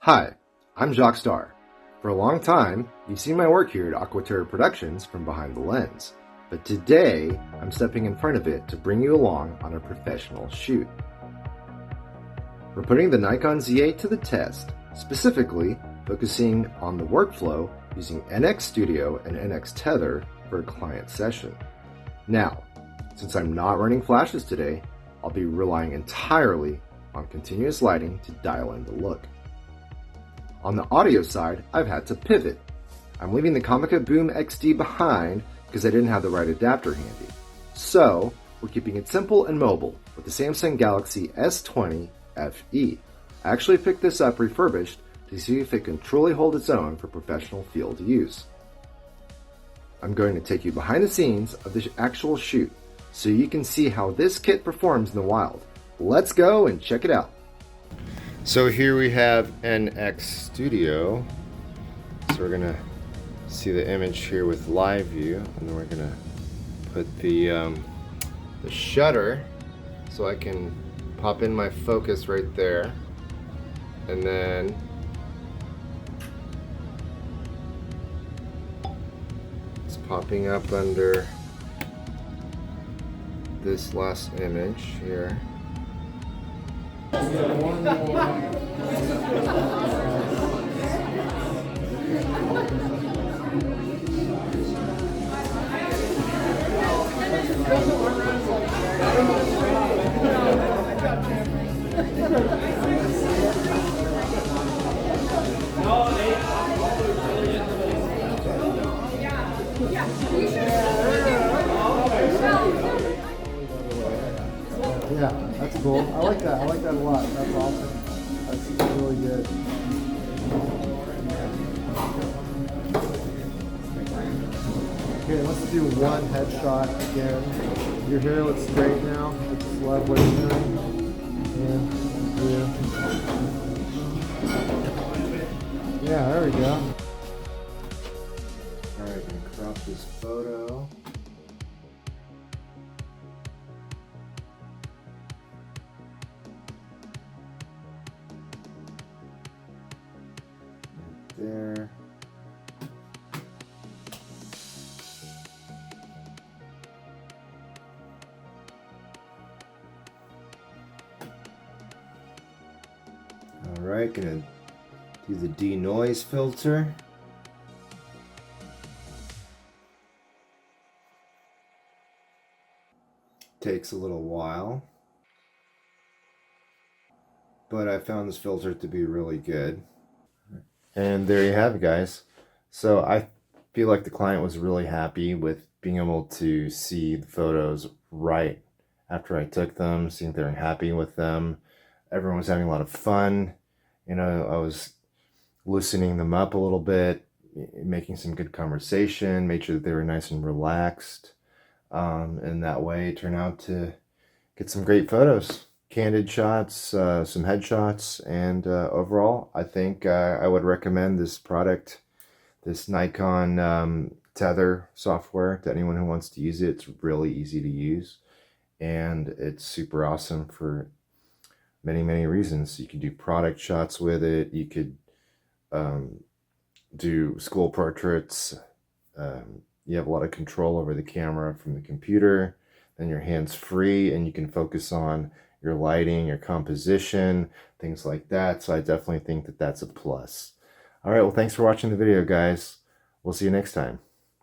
Hi, I'm Jacques Star. For a long time, you've seen my work here at Aqua Terra Productions from behind the lens, but today I'm stepping in front of it to bring you along on a professional shoot. We're putting the Nikon Z8 to the test, specifically focusing on the workflow using NX Studio and NX Tether for a client session. Now, since I'm not running flashes today, I'll be relying entirely on continuous lighting to dial in the look. On the audio side, I've had to pivot. I'm leaving the Comica Boom XD behind because I didn't have the right adapter handy. So, we're keeping it simple and mobile with the Samsung Galaxy S20 FE. I actually picked this up refurbished to see if it can truly hold its own for professional field use. I'm going to take you behind the scenes of the actual shoot so you can see how this kit performs in the wild. Let's go and check it out. So here we have NX Studio. So we're gonna see the image here with live view, and then we're gonna put the shutter so I can pop in my focus right there, and then it's popping up under this last image here. Yeah, that's cool. I like that. I like that a lot. That's awesome. That's really good. Okay, let's do one headshot again. Your hair looks great now. I just love what you're doing. Yeah, there we go. Alright, gonna crop this photo. There. Alright, gonna do the denoise filter. Takes a little while, but I found this filter to be really good. And there you have it, guys. So I feel like the client was really happy with being able to see the photos right after I took them, seeing they're happy with them. Everyone was having a lot of fun. You know, I was loosening them up a little bit, making some good conversation, made sure that they were nice and relaxed. And that way turn out to get some great photos. Candid shots, some headshots, and overall, I think I would recommend this product, this Nikon Tether software, to anyone who wants to use it. It's really easy to use, and it's super awesome for many, many reasons. You can do product shots with it. You could do school portraits. You have a lot of control over the camera from the computer. Then your hands free, and you can focus on your lighting, your composition, things like that. So I definitely think that that's a plus. All right, well, thanks for watching the video, guys. We'll see you next time.